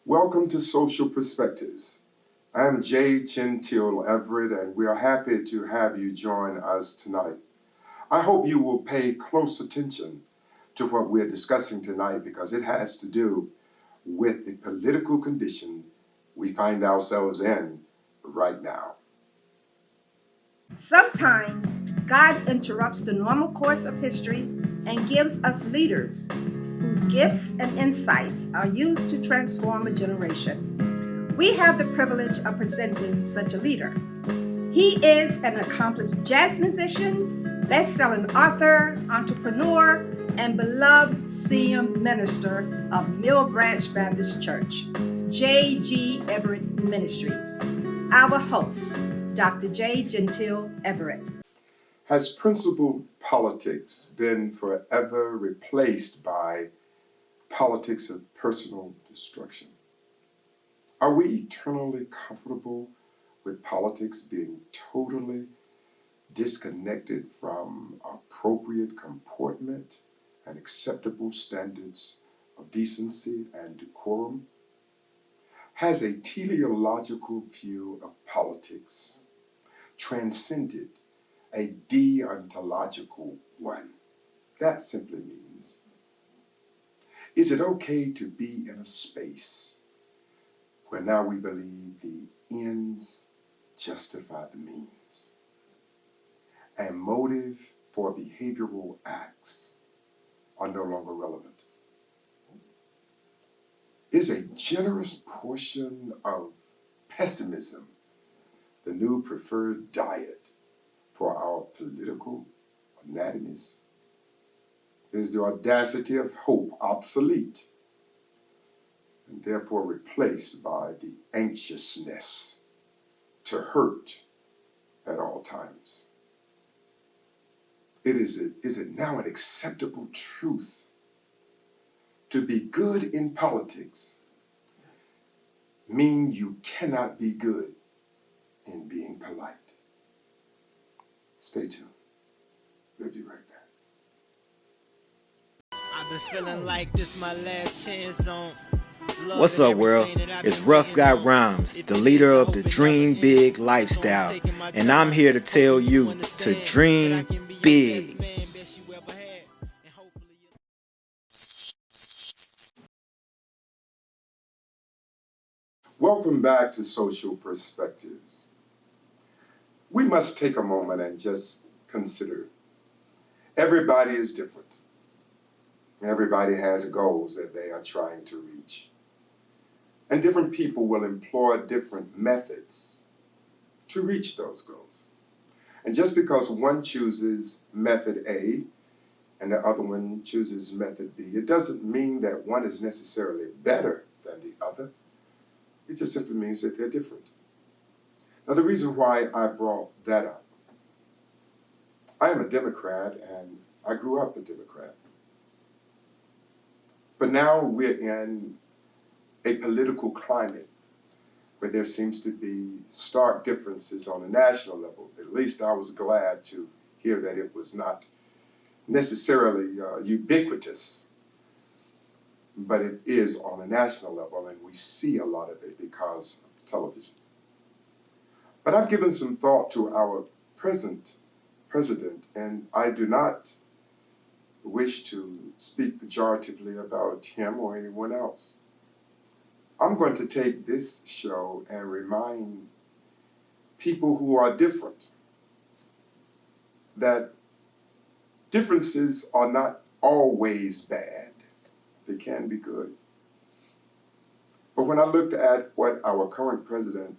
Welcome to Social Perspectives. I'm Jay Gentile Everett, and we are happy to have you join us tonight. I hope you will pay close attention to what we're discussing tonight because it has to do with the political condition we find ourselves in right now. Sometimes God interrupts the normal course of history and gives us leaders whose gifts and insights are used to transform a generation. We have the privilege of presenting such a leader. He is an accomplished jazz musician, best-selling author, entrepreneur, and beloved senior minister of Mill Branch Baptist Church, J.G. Everett Ministries. Our host, Dr. J. Gentile Everett. Has principled politics been forever replaced by politics of personal destruction? Are we eternally comfortable with politics being totally disconnected from appropriate comportment and acceptable standards of decency and decorum? Has a teleological view of politics transcended a deontological one? That simply means, is it okay to be in a space where now we believe the ends justify the means, and motive for behavioral acts are no longer relevant? Is a generous portion of pessimism the new preferred diet for our political anatomies? Is the audacity of hope obsolete and therefore replaced by the anxiousness to hurt at all times? Is it now an acceptable truth to be good in politics mean you cannot be good in being polite? Stay tuned. We'll be right back. I've been feeling like this my last chance on. What's up, world? It's Rough Guy Rhymes, the leader of the Dream Big lifestyle, and I'm here to tell you to dream big. Welcome back to Social Perspectives. We must take a moment and just consider everybody is different. Everybody has goals that they are trying to reach. And different people will employ different methods to reach those goals. And just because one chooses method A and the other one chooses method B, it doesn't mean that one is necessarily better than the other. It just simply means that they're different. Now, the reason why I brought that up, I am a Democrat and I grew up a Democrat. But now we're in a political climate where there seems to be stark differences on a national level. At least I was glad to hear that it was not necessarily ubiquitous, but it is on a national level, and we see a lot of it because of television. But I've given some thought to our present president, and I do not wish to speak pejoratively about him or anyone else. I'm going to take this show and remind people who are different that differences are not always bad. They can be good. But when I looked at what our current president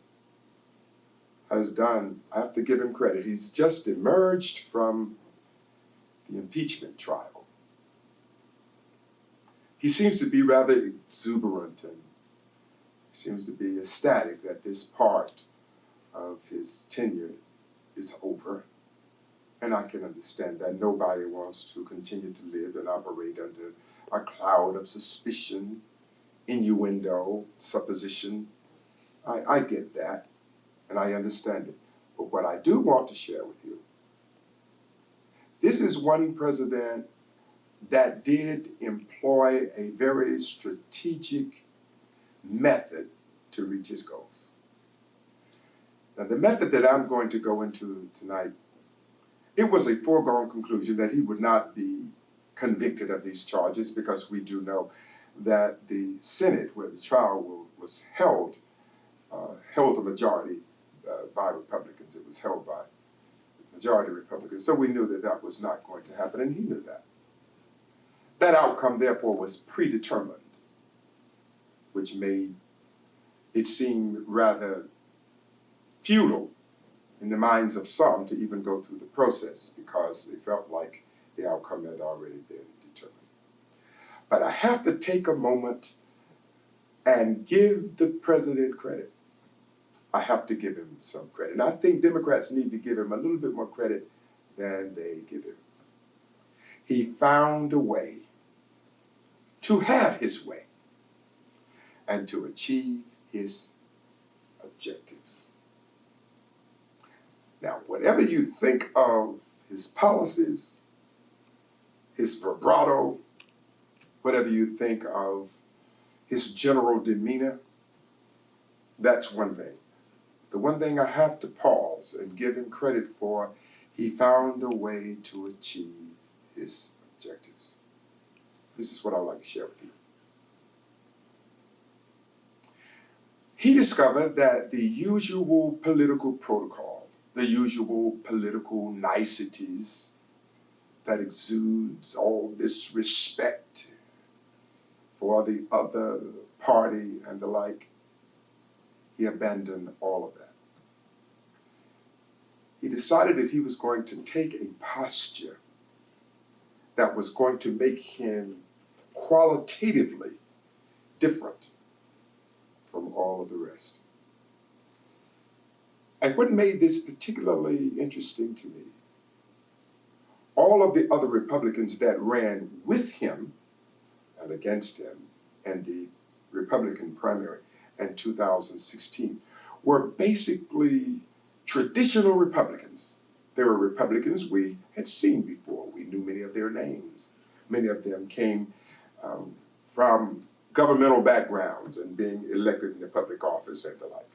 has done, I have to give him credit. He's just emerged from the impeachment trial. He seems to be rather exuberant and seems to be ecstatic that this part of his tenure is over. And I can understand that. Nobody wants to continue to live and operate under a cloud of suspicion, innuendo, supposition. I get that, and I understand it. But what I do want to share with you, this is one president that did employ a very strategic method to reach his goals. Now, the method that I'm going to go into tonight, it was a foregone conclusion that he would not be convicted of these charges, because we do know that the Senate, where the trial was held, held a majority by Republicans. It was held by majority Republicans. So we knew that that was not going to happen, and he knew that. That outcome, therefore, was predetermined, which made it seem rather futile in the minds of some to even go through the process, because they felt like the outcome had already been determined. But I have to take a moment and give the president credit. I have to give him some credit. And I think Democrats need to give him a little bit more credit than they give him. He found a way to have his way and to achieve his objectives. Now, whatever you think of his policies, his vibrato, whatever you think of his general demeanor, that's one thing. The one thing I have to pause and give him credit for, he found a way to achieve his objectives. This is what I'd like to share with you. He discovered that the usual political protocol, the usual political niceties that exudes all this respect for the other party and the like, he abandoned all of that. He decided that he was going to take a posture that was going to make him qualitatively different from all of the rest. And what made this particularly interesting to me, all of the other Republicans that ran with him and against him in the Republican primary in 2016 were basically traditional Republicans. They were Republicans we had seen before. We knew many of their names. Many of them came from governmental backgrounds and being elected in the public office and the like.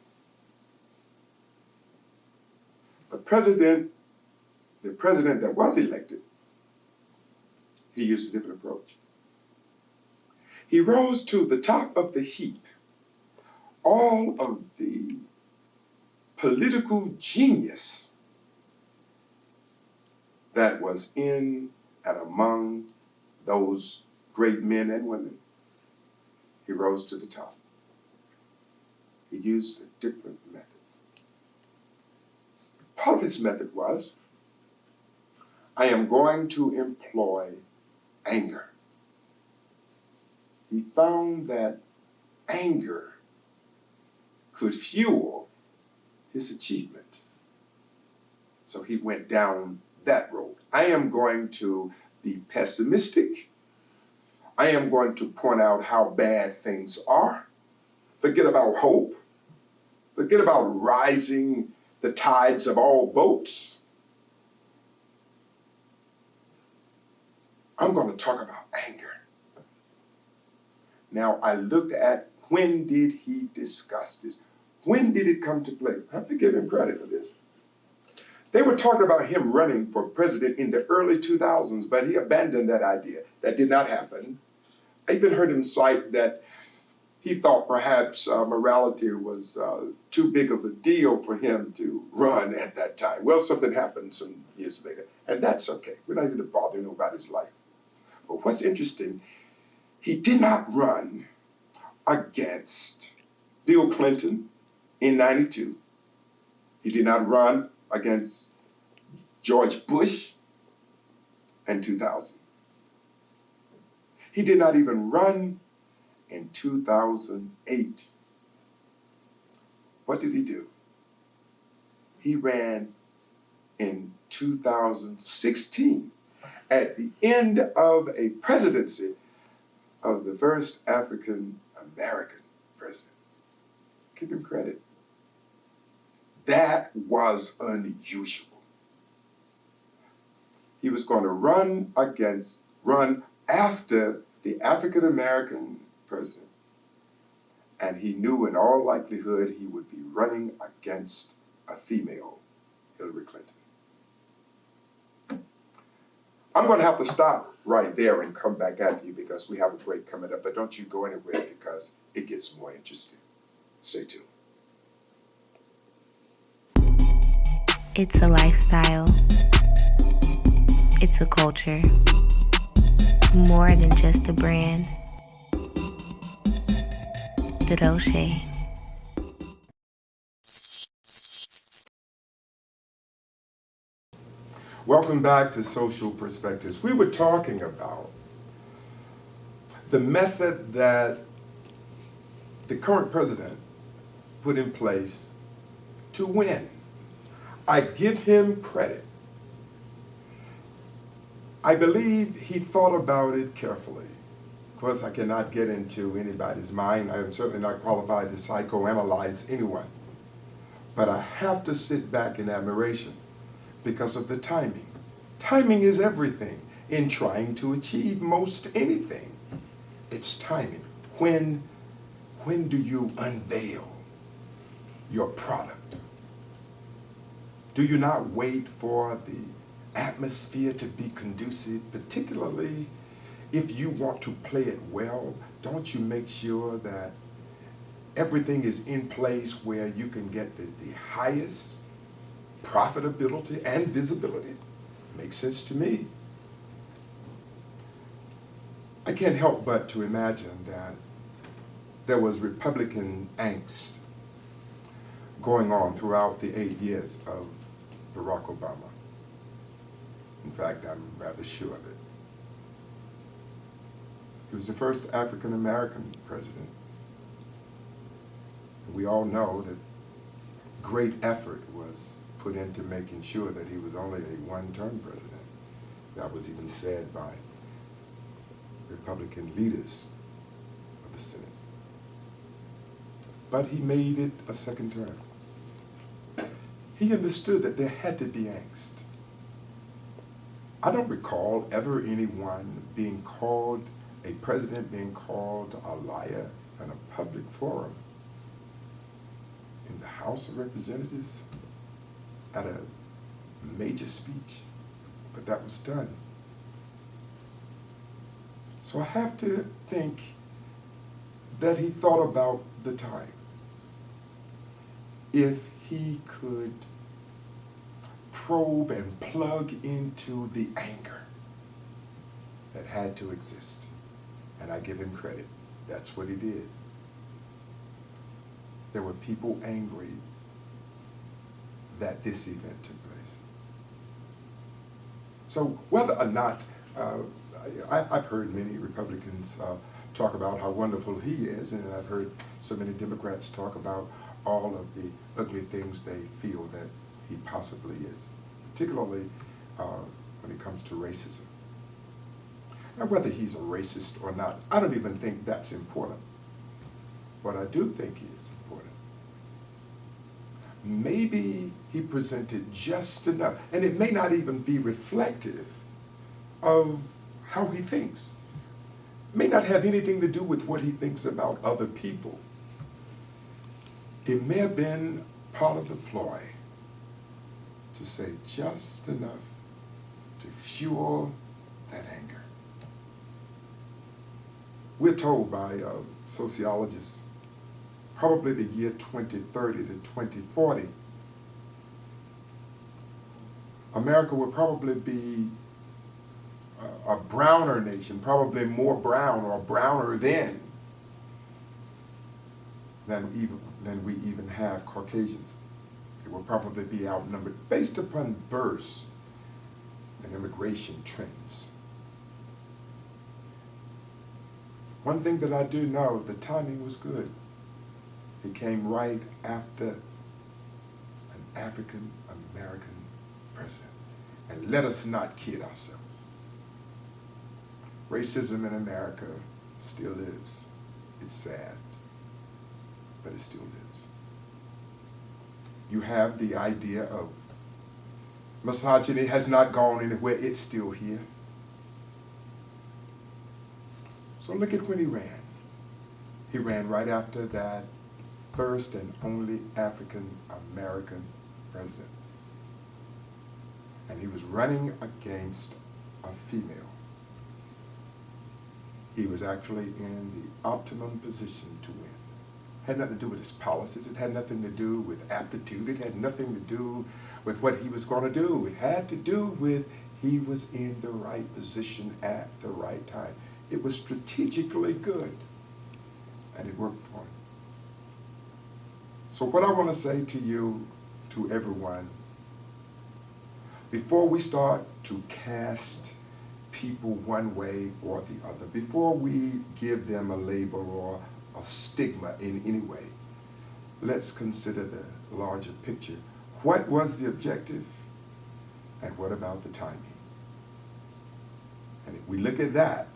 But the president that was elected, he used a different approach. He rose to the top of the heap all of the political genius that was in and among those great men and women. He rose to the top. He used a different method. Part of his method was, I am going to employ anger. He found that anger could fuel his achievement. So he went down that road. I am going to be pessimistic. I am going to point out how bad things are. Forget about hope. Forget about rising the tides of all boats. I'm going to talk about anger. Now, I looked at when did he discuss this? When did it come to play? I have to give him credit for this. They were talking about him running for president in the early 2000s, but he abandoned that idea. That did not happen. I even heard him cite that he thought perhaps morality was too big of a deal for him to run at that time. Well, something happened some years later, and that's okay. We're not going to bother nobody's life. But what's interesting, he did not run against Bill Clinton in '92. He did not run against George Bush in 2000. He did not even run in 2008. What did he do? He ran in 2016 at the end of a presidency of the first African American president. Give him credit. That was unusual. He was going to run after the African American president and he knew in all likelihood he would be running against a female, Hillary Clinton. I'm going to have to stop right there and come back at you because we have a break coming up, but don't you go anywhere because it gets more interesting. Stay tuned. It's a lifestyle. It's a culture. More than just a brand. The Dolce. Welcome back to Social Perspectives. We were talking about the method that the current president put in place to win. I give him credit. I believe he thought about it carefully. Of course, I cannot get into anybody's mind. I am certainly not qualified to psychoanalyze anyone. But I have to sit back in admiration because of the timing. Timing is everything in trying to achieve most anything. It's timing. When do you unveil your product? Do you not wait for the atmosphere to be conducive, particularly if you want to play it well? Don't you make sure that everything is in place where you can get the highest profitability and visibility? Makes sense to me. I can't help but to imagine that there was Republican angst going on throughout the 8 years of Barack Obama. In fact, I'm rather sure of it. He was the first African American president. And we all know that great effort was put into making sure that he was only a one-term president. That was even said by Republican leaders of the Senate. But he made it a second term. He understood that there had to be angst. I don't recall ever anyone being called, a president being called a liar in a public forum in the House of Representatives at a major speech, but that was done. So I have to think that he thought about the time. If he could probe and plug into the anger that had to exist, and I give him credit, that's what he did. There were people angry that this event took place. So whether or not, I've heard many Republicans talk about how wonderful he is, and I've heard so many Democrats talk about all of the ugly things they feel that he possibly is, particularly when it comes to racism. Now, whether he's a racist or not, I don't even think that's important. What I do think is important. Maybe he presented just enough, and it may not even be reflective of how he thinks. It may not have anything to do with what he thinks about other people. It may have been part of the ploy to say just enough to fuel that anger. We're told by sociologists probably the year 2030 to 2040, America will probably be a browner nation, probably more brown or browner than we even have Caucasians. It will probably be outnumbered based upon births and immigration trends. One thing that I do know, the timing was good. It came right after an African American president. And let us not kid ourselves. Racism in America still lives. It's sad, but it still lives. You have the idea of misogyny has not gone anywhere, it's still here. So look at when he ran. He ran right after that first and only African American president. And he was running against a female. He was actually in the optimum position to win. Had nothing to do with his policies. It had nothing to do with aptitude. It had nothing to do with what he was going to do. It had to do with he was in the right position at the right time. It was strategically good, and it worked for him. So what I want to say to you, to everyone, before we start to cast people one way or the other, before we give them a label or a stigma in any way, let's consider the larger picture. What was the objective, and what about the timing? And if we look at that,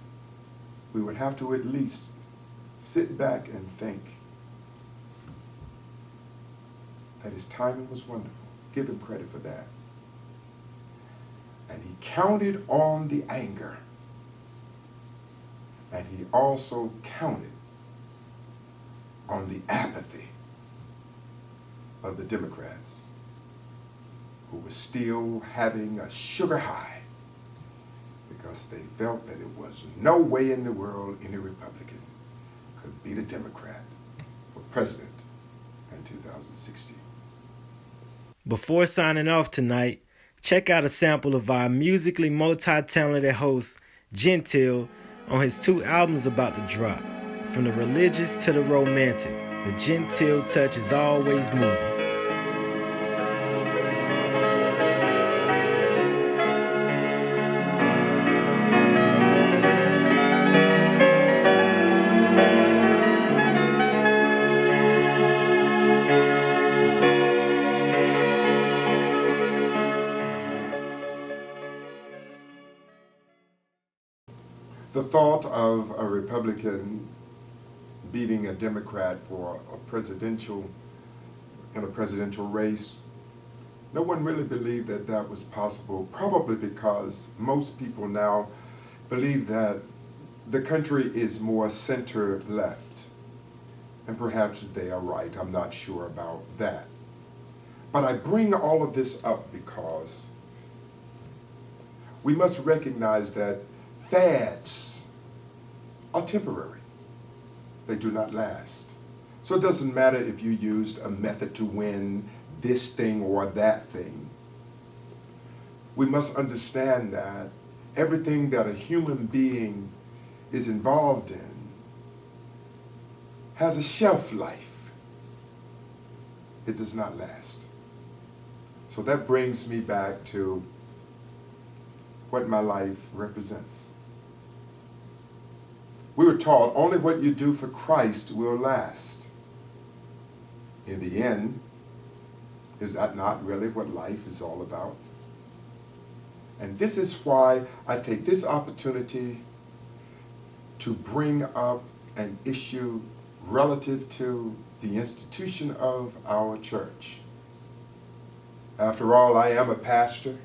we would have to at least sit back and think that his timing was wonderful. Give him credit for that. And he counted on the anger. And he also counted on the apathy of the Democrats, who were still having a sugar high because they felt that it was no way in the world any Republican could beat a Democrat for president in 2016. Before signing off tonight, check out a sample of our musically multi-talented host, Gentile, on his 2 albums about to drop. From the religious to the romantic, the Gentile touch is always moving. The thought of a Republican beating a Democrat for a presidential race, no one really believed that that was possible, probably because most people now believe that the country is more center-left. And perhaps they are right, I'm not sure about that. But I bring all of this up because we must recognize that fads are temporary. They do not last. So it doesn't matter if you used a method to win this thing or that thing. We must understand that everything that a human being is involved in has a shelf life. It does not last. So that brings me back to what my life represents. We were taught only what you do for Christ will last. In the end, is that not really what life is all about? And this is why I take this opportunity to bring up an issue relative to the institution of our church. After all, I am a pastor.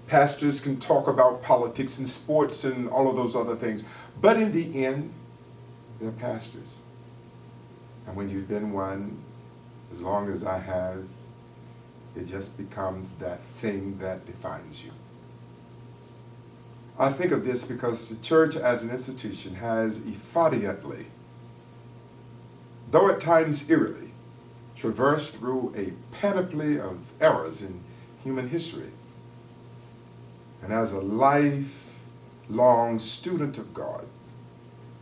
Pastors can talk about politics and sports and all of those other things. But in the end, they're pastors. And when you've been one, as long as I have, it just becomes that thing that defines you. I think of this because the church as an institution has effodiently, though at times eerily, traversed through a panoply of eras in human history. And as a lifelong student of God,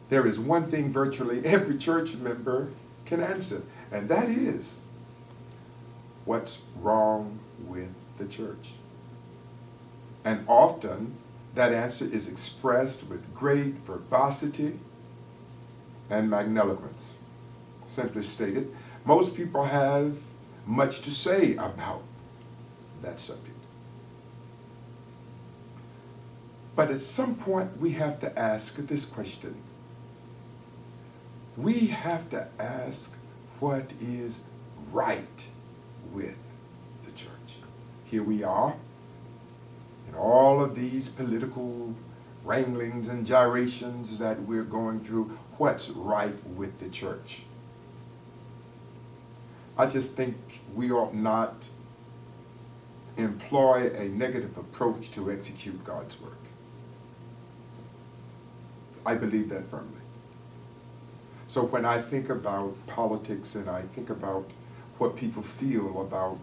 there is one thing virtually every church member can answer, and that is, what's wrong with the church? And often, that answer is expressed with great verbosity and magniloquence. Simply stated, most people have much to say about that subject. But at some point, we have to ask this question. We have to ask what is right with the church. Here we are in all of these political wranglings and gyrations that we're going through, what's right with the church? I just think we ought not employ a negative approach to execute God's work. I believe that firmly. So when I think about politics and I think about what people feel about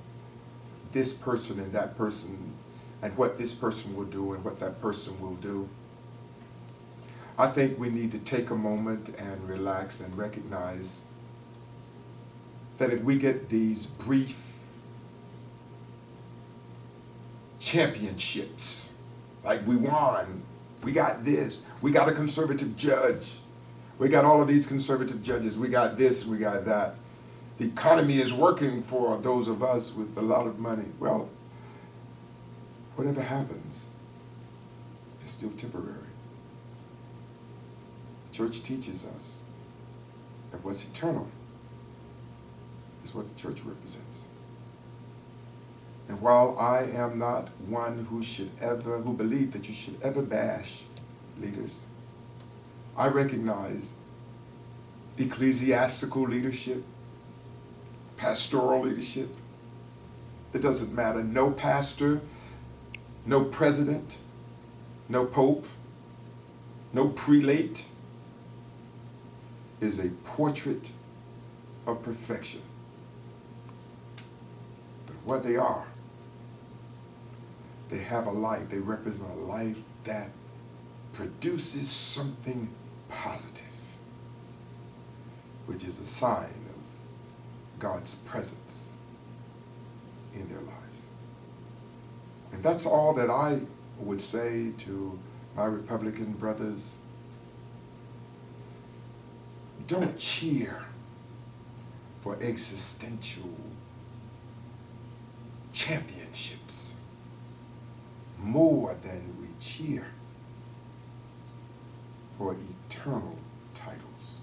this person and that person and what this person will do and what that person will do, I think we need to take a moment and relax and recognize that if we get these brief championships, like we won, we got this, we got a conservative judge, we got all of these conservative judges, we got this, we got that. The economy is working for those of us with a lot of money. Well, whatever happens is still temporary. The church teaches us that what's eternal is what the church represents. And while I am not one who believe that you should ever bash leaders, I recognize ecclesiastical leadership, pastoral leadership. It doesn't matter. No pastor, no president, no pope, no prelate is a portrait of perfection. But what they are, they have a life, they represent a life that produces something positive, which is a sign of God's presence in their lives. And that's all that I would say to my Republican brothers. Don't cheer for existential championships more than we cheer for eternal titles.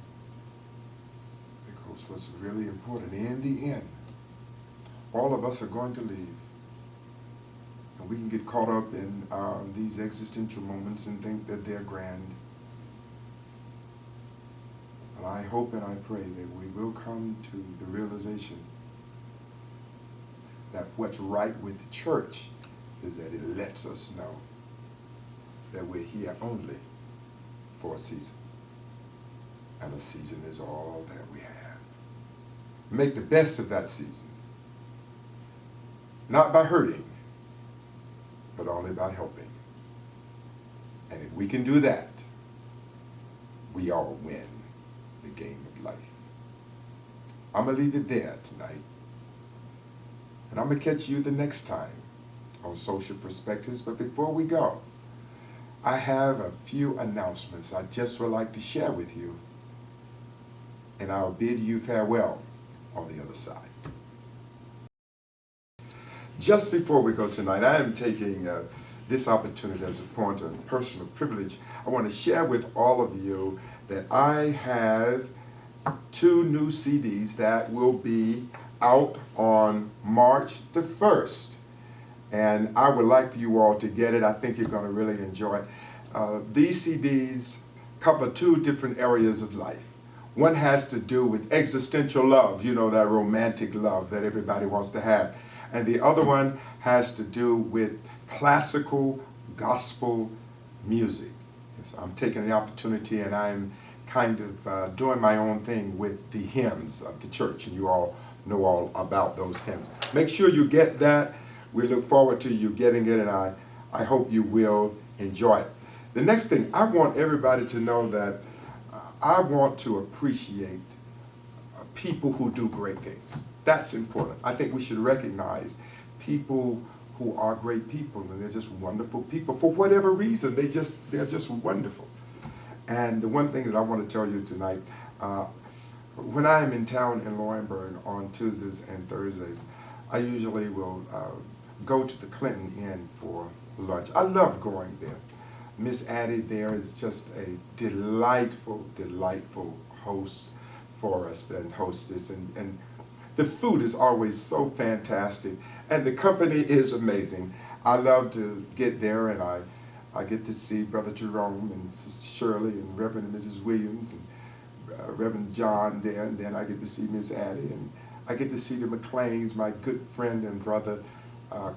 Because what's really important, in the end, all of us are going to leave. And we can get caught up in these existential moments and think that they're grand. But I hope and I pray that we will come to the realization that what's right with the church is that it lets us know that we're here only for a season. And a season is all that we have. Make the best of that season. Not by hurting, but only by helping. And if we can do that, we all win the game of life. I'm going to leave it there tonight. And I'm going to catch you the next time on Social Perspectives. But before we go, I have a few announcements I just would like to share with you. And I'll bid you farewell on the other side. Just before we go tonight, I am taking this opportunity as a point of personal privilege. I want to share with all of you that I have 2 new CDs that will be out on March the 1st. And I would like for you all to get it. I think you're going to really enjoy it. These CDs cover 2 different areas of life. One has to do with existential love, you know, that romantic love that everybody wants to have. And the other one has to do with classical gospel music. So I'm taking the opportunity and I'm kind of doing my own thing with the hymns of the church. And you all know all about those hymns. Make sure you get that. We look forward to you getting it, and I hope you will enjoy it. The next thing, I want everybody to know that I want to appreciate people who do great things. That's important. I think we should recognize people who are great people, and they're just wonderful people. For whatever reason, they're just wonderful. And the one thing that I want to tell you tonight, when I am in town in Laurinburg on Tuesdays and Thursdays, I usually will go to the Clinton Inn for lunch. I love going there. Miss Addie there is just a delightful, delightful host for us and hostess. And the food is always so fantastic. And the company is amazing. I love to get there and I get to see Brother Jerome and Sister Shirley and Reverend and Mrs. Williams and Reverend John there, and then I get to see Miss Addie, and I get to see the McLeans, my good friend and brother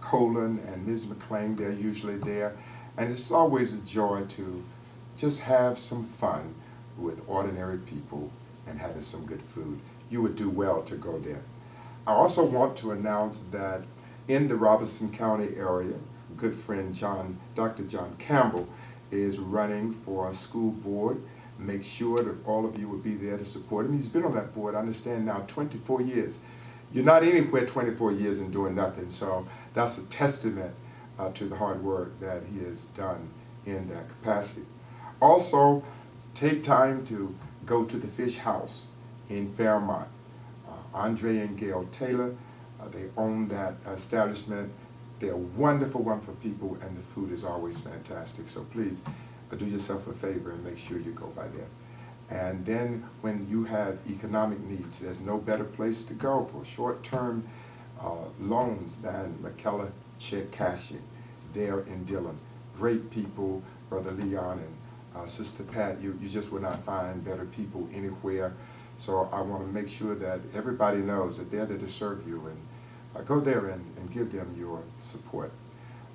Colin and Ms. McLean. They're usually there, and it's always a joy to just have some fun with ordinary people and having some good food. You would do well to go there. I also want to announce that in the Robeson County area, good friend Dr. John Campbell is running for a school board. Make sure that all of you will be there to support him. He's been on that board, I understand now, 24 years. You're not anywhere 24 years and doing nothing, so that's a testament to the hard work that he has done in that capacity. Also, take time to go to the Fish House in Fairmont. Andre and Gail Taylor, they own that establishment. They're wonderful, wonderful people, and the food is always fantastic. So please do yourself a favor and make sure you go by there. And then when you have economic needs, there's no better place to go for short-term loans than McKellar Check Cashing there in Dillon. Great people, Brother Leon and Sister Pat. You just will not find better people anywhere. So I want to make sure that everybody knows that they're there to serve you, and go there and give them your support.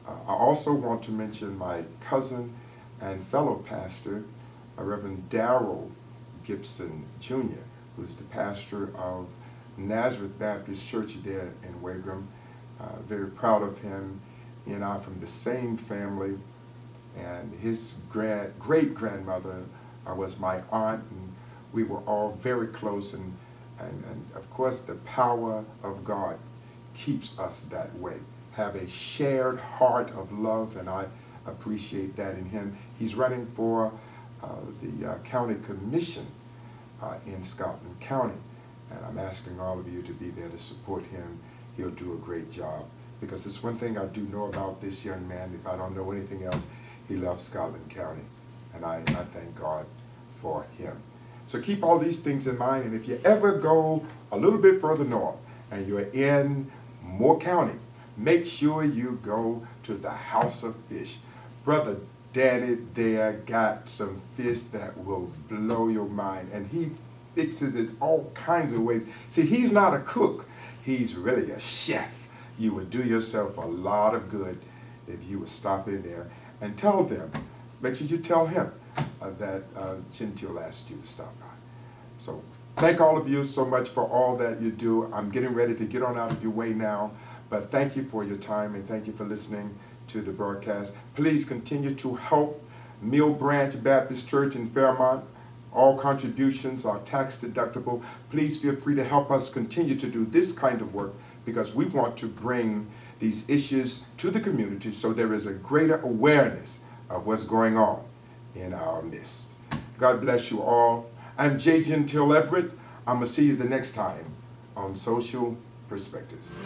I also want to mention my cousin and fellow pastor, Reverend Darrell Gibson Jr., who's the pastor of Nazareth Baptist Church there in Wagram. Very proud of him. He and I are from the same family, and his great-grandmother was my aunt, and we were all very close, and of course the power of God keeps us that way. Have a shared heart of love, and I appreciate that in him. He's running for the county commission in Scotland County, and I'm asking all of you to be there to support him. He'll do a great job, because it's one thing I do know about this young man. If I don't know anything else, he loves Scotland County, and I thank God for him. So keep all these things in mind, and if you ever go a little bit further north and you're in Moore County, make sure you go to the House of Fish. Brother Danny there got some fish that will blow your mind, and he fixes it all kinds of ways. See, he's not a cook, he's really a chef. You would do yourself a lot of good if you would stop in there and tell them, make sure you tell him that Gentile asked you to stop by. So thank all of you so much for all that you do. I'm getting ready to get on out of your way now, but thank you for your time, and thank you for listening to the broadcast. Please continue to help Mill Branch Baptist Church in Fairmont. All contributions are tax deductible. Please feel free to help us continue to do this kind of work, because we want to bring these issues to the community so there is a greater awareness of what's going on in our midst. God bless you all. I'm J. Gentile Everett. I'm going to see you the next time on Social Perspectives.